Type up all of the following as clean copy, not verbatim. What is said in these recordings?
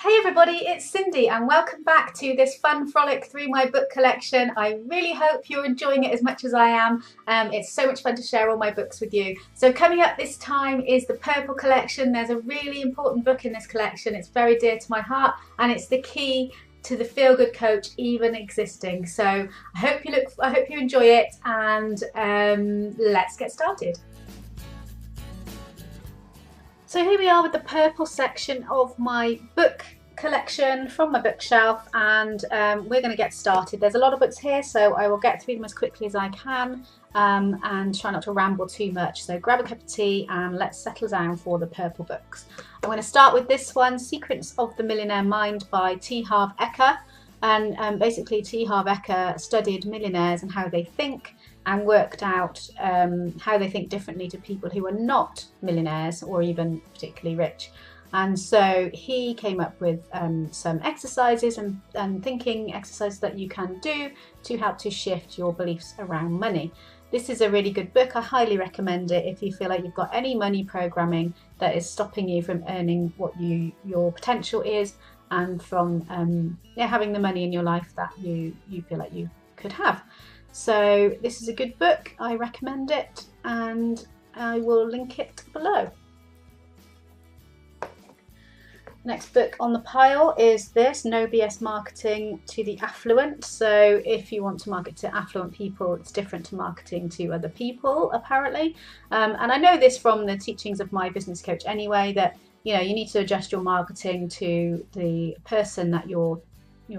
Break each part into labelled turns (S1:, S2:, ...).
S1: Hey everybody, it's Cindy and welcome back to this fun frolic through my book collection. I really hope you're enjoying it as much as I am. It's so much fun to share all my books with you. So coming up this time is the Purple collection. There's a really important book in this collection. It's very dear to my heart and it's the key to the feel-good coach even existing. So I hope you enjoy it, and let's get started. So here we are with the Purple section of my book collection from my bookshelf, and we're going to get started. There's a lot of books here, so I will get through them as quickly as I can and try not to ramble too much. So grab a cup of tea and let's settle down for the Purple books. I'm going to start with this one, Secrets of the Millionaire Mind by T. Harv Eker. And basically T. Harv Eker studied millionaires and how they think, and worked out how they think differently to people who are not millionaires or even particularly rich. And so he came up with some exercises and thinking exercises that you can do to help to shift your beliefs around money. This is a really good book. I highly recommend it if you feel like you've got any money programming that is stopping you from earning what your potential is, and from having the money in your life that you feel like you could have. So this is a good book. I recommend it, and I will link it below. Next book on the pile is this, No BS Marketing to the Affluent. So if you want to market to affluent people, it's different to marketing to other people, apparently. And I know this from the teachings of my business coach anyway, that you need to adjust your marketing to the person that you're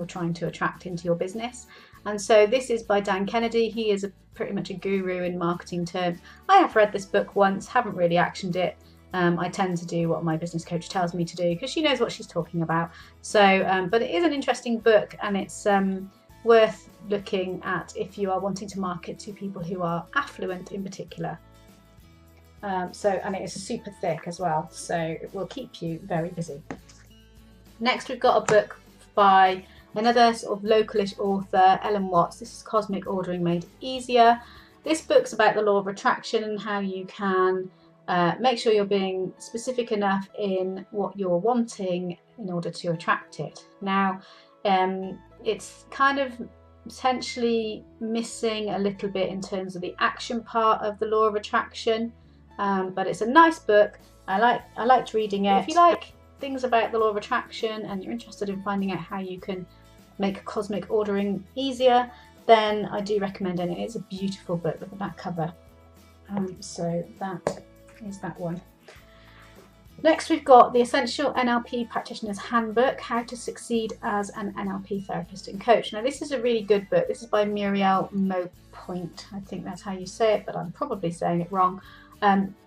S1: trying to attract into your business. And so this is by Dan Kennedy. He is pretty much a guru in marketing terms. I have read this book once, haven't really actioned it. I tend to do what my business coach tells me to do because she knows what she's talking about. So, but it is an interesting book, and it's worth looking at if you are wanting to market to people who are affluent in particular. And it is super thick as well, so it will keep you very busy. Next, we've got a book by another sort of localish author, Ellen Watts. This is Cosmic Ordering Made Easier. This book's about the law of attraction and how you can make sure you're being specific enough in what you're wanting in order to attract it. Now, it's kind of potentially missing a little bit in terms of the action part of the law of attraction. But it's a nice book. I liked reading it. If you like things about the law of attraction and you're interested in finding out how you can make cosmic ordering easier, then I do recommend it. It's a beautiful book. Look at that cover. So that is that one. Next, we've got the Essential NLP Practitioner's Handbook, How to Succeed as an NLP Therapist and Coach. Now, this is a really good book. This is by Muriel Maupoint. I think that's how you say it, but I'm probably saying it wrong.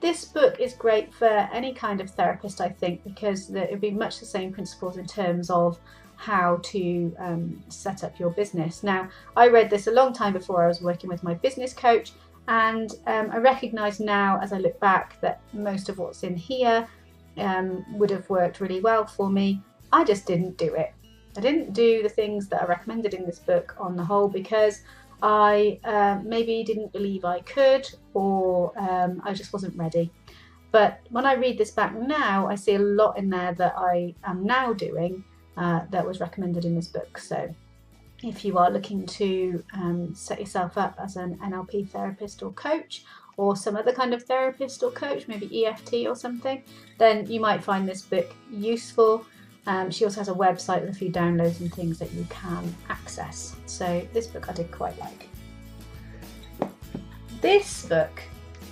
S1: This book is great for any kind of therapist, I think, because it would be much the same principles in terms of how to set up your business. Now, I read this a long time before I was working with my business coach, and I recognise now as I look back that most of what's in here would have worked really well for me. I just didn't do it. I didn't do the things that are recommended in this book on the whole because I maybe didn't believe I could, or I just wasn't ready. But when I read this back now, I see a lot in there that I am now doing that was recommended in this book. So if you are looking to set yourself up as an NLP therapist or coach, or some other kind of therapist or coach, maybe EFT or something, then you might find this book useful. She also has a website with a few downloads and things that you can access. So this book I did quite like. This book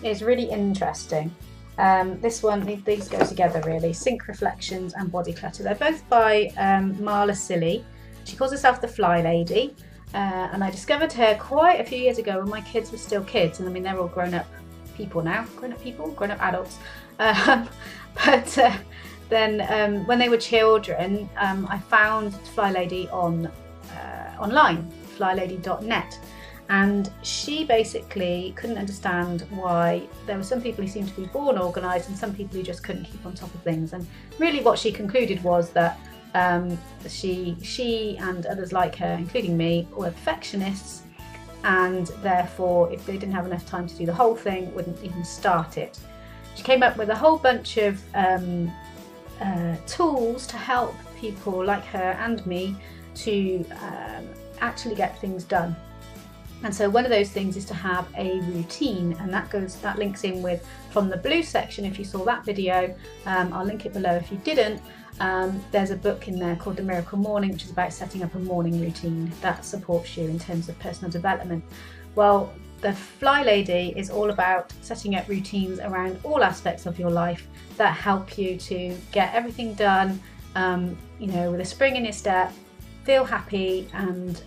S1: is really interesting. This one, these go together really. Sync Reflections and Body Clutter. They're both by Marla Silly. She calls herself the Fly Lady. And I discovered her quite a few years ago when my kids were still kids. And I mean, they're all grown-up people now. Grown-up adults. Then when they were children, I found Fly Lady on online, flylady.net, and she basically couldn't understand why there were some people who seemed to be born organised and some people who just couldn't keep on top of things. And really what she concluded was that she and others like her, including me, were perfectionists, and therefore if they didn't have enough time to do the whole thing, wouldn't even start it. She came up with a whole bunch of tools to help people like her and me to actually get things done. And so one of those things is to have a routine, and that links in with from the blue section. If you saw that video, I'll link it below if you didn't. There's a book in there called The Miracle Morning, which is about setting up a morning routine that supports you in terms of personal development. Well, the Fly Lady is all about setting up routines around all aspects of your life that help you to get everything done, you know, with a spring in your step, feel happy, and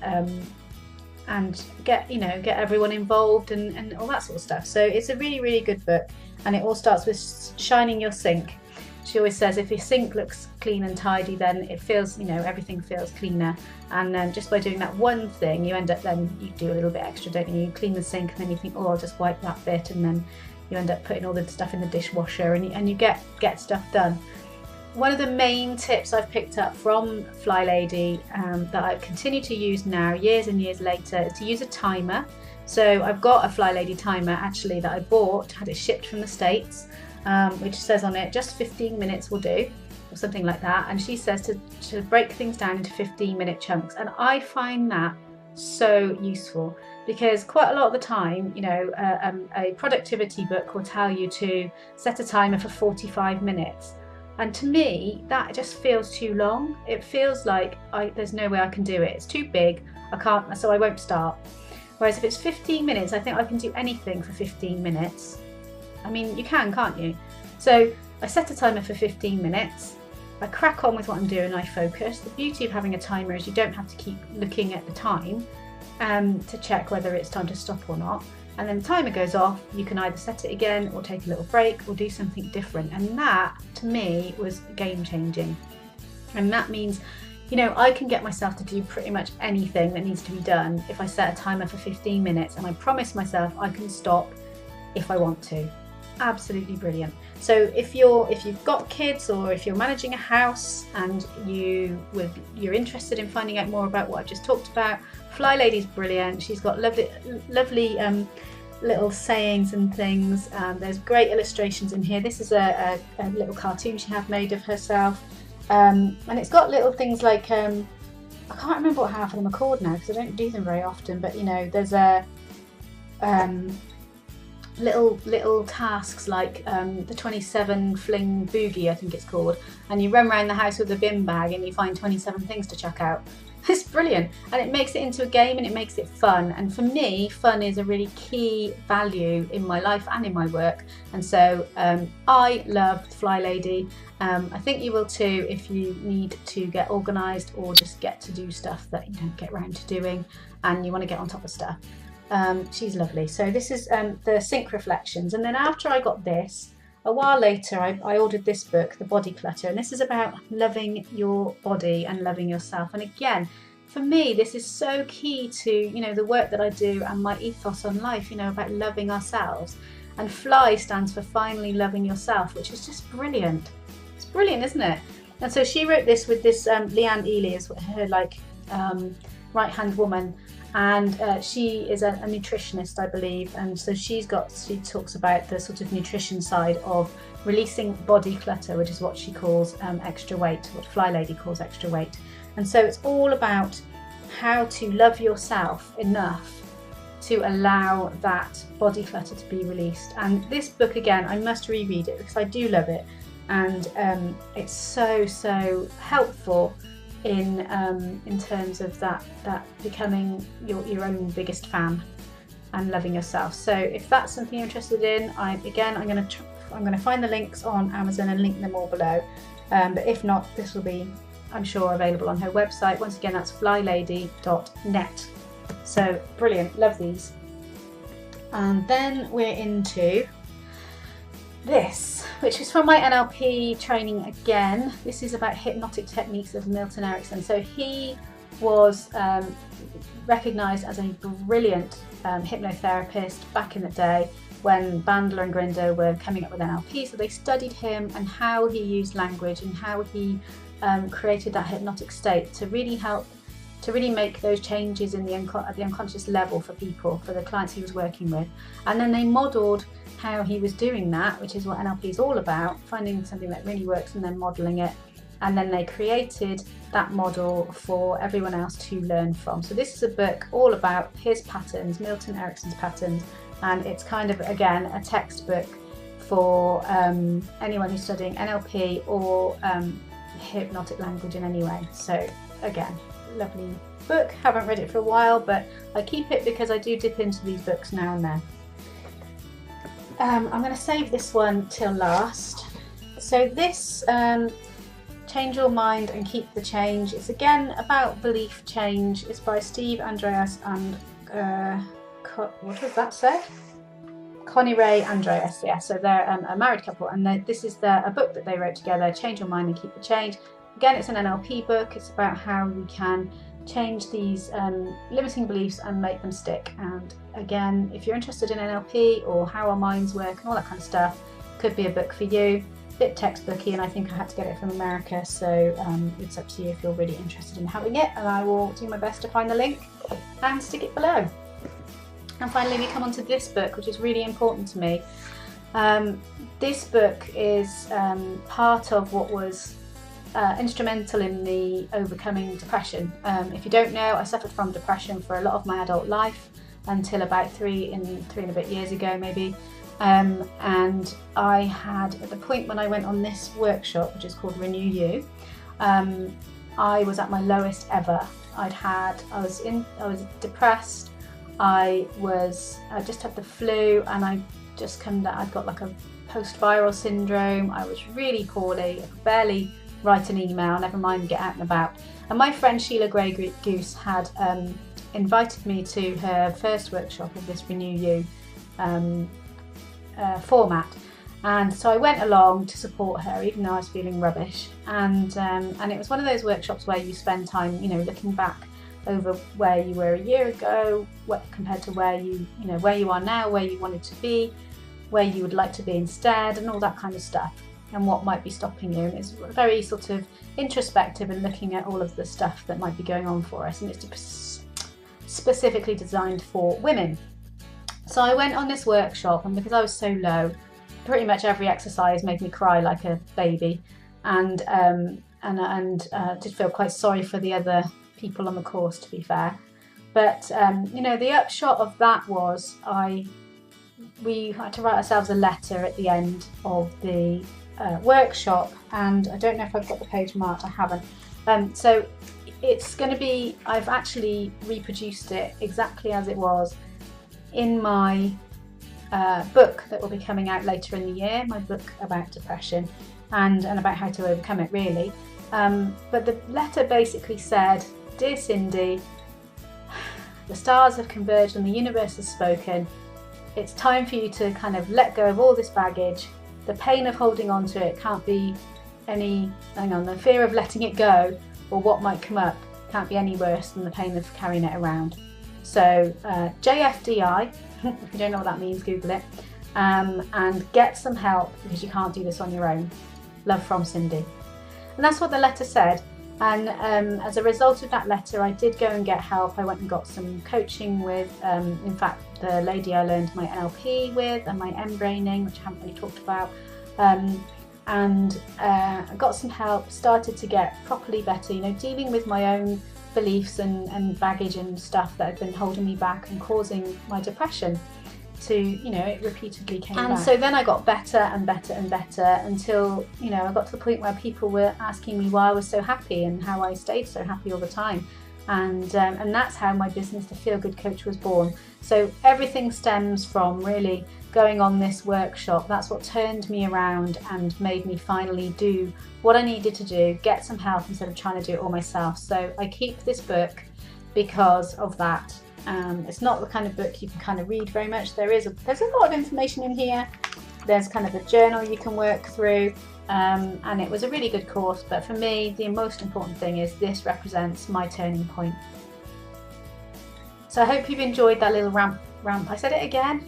S1: get everyone involved and all that sort of stuff. So it's a really, really good book, and it all starts with shining your sink. She always says if your sink looks clean and tidy, then it feels, you know, everything feels cleaner. And then just by doing that one thing, you end up, then you do a little bit extra, don't you? You clean the sink and then you think, oh, I'll just wipe that bit, and then you end up putting all the stuff in the dishwasher, and you get stuff done. One of the main tips I've picked up from Fly Lady that I continue to use now, years and years later, is to use a timer. So I've got a Fly Lady timer actually that I bought, had it shipped from the States, which says on it just 15 minutes will do, or something like that. And she says to break things down into 15-minute chunks, and I find that so useful, because quite a lot of the time, you know, a productivity book will tell you to set a timer for 45 minutes. And to me, that just feels too long. It feels like there's no way I can do it. It's too big, I can't, so I won't start. Whereas if it's 15 minutes, I think I can do anything for 15 minutes. I mean, you can, can't you? So I set a timer for 15 minutes. I crack on with what I'm doing, I focus. The beauty of having a timer is you don't have to keep looking at the time to check whether it's time to stop or not. And then the timer goes off, you can either set it again or take a little break or do something different. And that, to me, was game changing. And that means, you know, I can get myself to do pretty much anything that needs to be done if I set a timer for 15 minutes, and I promise myself I can stop if I want to. Absolutely brilliant. So if you've got kids, or if you're managing a house and you're interested in finding out more about what I've just talked about, Fly Lady's brilliant. She's got lovely little sayings and things. There's great illustrations in here. This is a little cartoon she had made of herself, and it's got little things like I can't remember what half of them are called now because I don't do them very often, but you know, there's a little tasks like the 27 fling boogie, I think it's called, and you run around the house with a bin bag and you find 27 things to chuck out. It's brilliant, and it makes it into a game and it makes it fun. And for me, fun is a really key value in my life and in my work. And so I love Fly Lady. I think you will too if you need to get organised or just get to do stuff that you don't get around to doing and you want to get on top of stuff. She's lovely. So this is the Sink Reflections. And then after I got this, a while later, I ordered this book, The Body Clutter, and this is about loving your body and loving yourself. And again, for me, this is so key to, you know, the work that I do and my ethos on life, you know, about loving ourselves. And FLY stands for Finally Loving Yourself, which is just brilliant. It's brilliant, isn't it? And so she wrote this with this Leanne Ely is her right-hand woman. And she is a nutritionist, I believe, and so she talks about the sort of nutrition side of releasing body clutter, which is what she calls extra weight, what Fly Lady calls extra weight. And so it's all about how to love yourself enough to allow that body clutter to be released. And this book, again, I must reread it because I do love it, and it's so helpful in terms of that becoming your own biggest fan and loving yourself. So if that's something you're interested in, I'm going to find the links on Amazon and link them all below. But if not, this will be, I'm sure, available on her website. Once again, that's flylady.net. So brilliant, love these. And then we're into this, which is from my NLP training again. This is about hypnotic techniques of Milton Erickson. So he was recognised as a brilliant hypnotherapist back in the day when Bandler and Grinder were coming up with NLP. So they studied him and how he used language and how he created that hypnotic state to really help to really make those changes in at the unconscious level for people, for the clients he was working with. And then they modelled how he was doing that, which is what NLP is all about, finding something that really works and then modelling it and then they created that model for everyone else to learn from. So this is a book all about his patterns, Milton Erickson's patterns, and it's kind of, again, a textbook for anyone who's studying NLP or hypnotic language in any way. So again, lovely book. Haven't read it for a while, but I keep it because I do dip into these books now and then. I'm going to save this one till last. So this Change Your Mind and Keep the Change. It's again about belief change. It's by Steve Andreas and what does that say? Connie Ray Andreas. Yeah, so they're a married couple, and this is a book that they wrote together. Change Your Mind and Keep the Change. Again, it's an NLP book. It's about how we can change these limiting beliefs and make them stick. And again, if you're interested in NLP or how our minds work and all that kind of stuff, could be a book for you. Bit textbooky, and I think I had to get it from America, so it's up to you if you're really interested in having it, and I will do my best to find the link and stick it below. And finally, we come on to this book, which is really important to me. This book is part of what was instrumental in me overcoming depression. If you don't know, I suffered from depression for a lot of my adult life until about three and a bit years ago, maybe. And I had, at the point when I went on this workshop, which is called Renew You, I was at my lowest ever. I was depressed. I just had the flu, and I'd got like a post-viral syndrome. I was really poorly. I could barely write an email, never mind get out and about. And my friend Sheila Grey Goose had invited me to her first workshop of this Renew You format, and so I went along to support her, even though I was feeling rubbish. And it was one of those workshops where you spend time, looking back over where you were a year ago, compared to where you are now, where you wanted to be, where you would like to be instead, and all that kind of stuff, and what might be stopping you. And it's very sort of introspective and looking at all of the stuff that might be going on for us, and it's specifically designed for women. So I went on this workshop, and because I was so low, pretty much every exercise made me cry like a baby, and did feel quite sorry for the other people on the course, to be fair. But the upshot of that was we had to write ourselves a letter at the end of the workshop, and I don't know if I've got the page marked. I haven't. So it's going to be, I've actually reproduced it exactly as it was in my book that will be coming out later in the year, my book about depression and about how to overcome it, really. But the letter basically said, "Dear Cindy, the stars have converged and the universe has spoken. It's time for you to kind of let go of all this baggage. The pain of holding on to it can't be the fear of letting it go, or what might come up, can't be any worse than the pain of carrying it around. So JFDI, if you don't know what that means, Google it, and get some help because you can't do this on your own. Love from Cindy." And that's what the letter said. And as a result of that letter, I did go and get help. I went and got some coaching with, in fact, the lady I learned my NLP with and my M-braining, which I haven't really talked about. I got some help, started to get properly better, dealing with my own beliefs and baggage and stuff that had been holding me back and causing my depression to, it repeatedly came back. And so then I got better and better and better until, I got to the point where people were asking me why I was so happy and how I stayed so happy all the time. And that's how my business, The Feel Good Coach, was born. So everything stems from really going on this workshop. That's what turned me around and made me finally do what I needed to do, get some help instead of trying to do it all myself. So I keep this book because of that. It's not the kind of book you can kind of read very much. There's a lot of information in here. There's kind of a journal you can work through, and it was a really good course. But for me, the most important thing is this represents my turning point. So I hope you've enjoyed that little ramp. I said it again.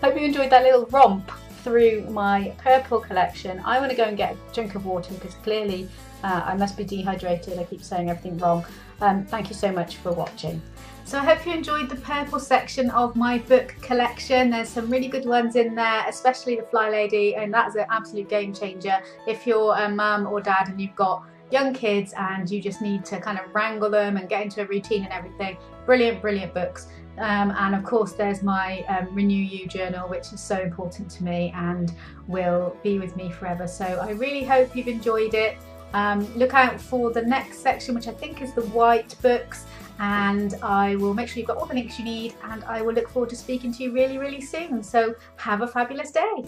S1: Hope you enjoyed that little romp through my purple collection. I want to go and get a drink of water because clearly I must be dehydrated, I keep saying everything wrong. Thank you so much for watching. So I hope you enjoyed the purple section of my book collection. There's some really good ones in there, especially the Fly Lady, and that's an absolute game changer. If you're a mum or dad and you've got young kids and you just need to kind of wrangle them and get into a routine and everything, brilliant, brilliant books. And of course there's my Renew You journal, which is so important to me and will be with me forever. So I really hope you've enjoyed it. Look out for the next section, which I think is the white books, and I will make sure you've got all the links you need, and I will look forward to speaking to you really, really soon. So have a fabulous day.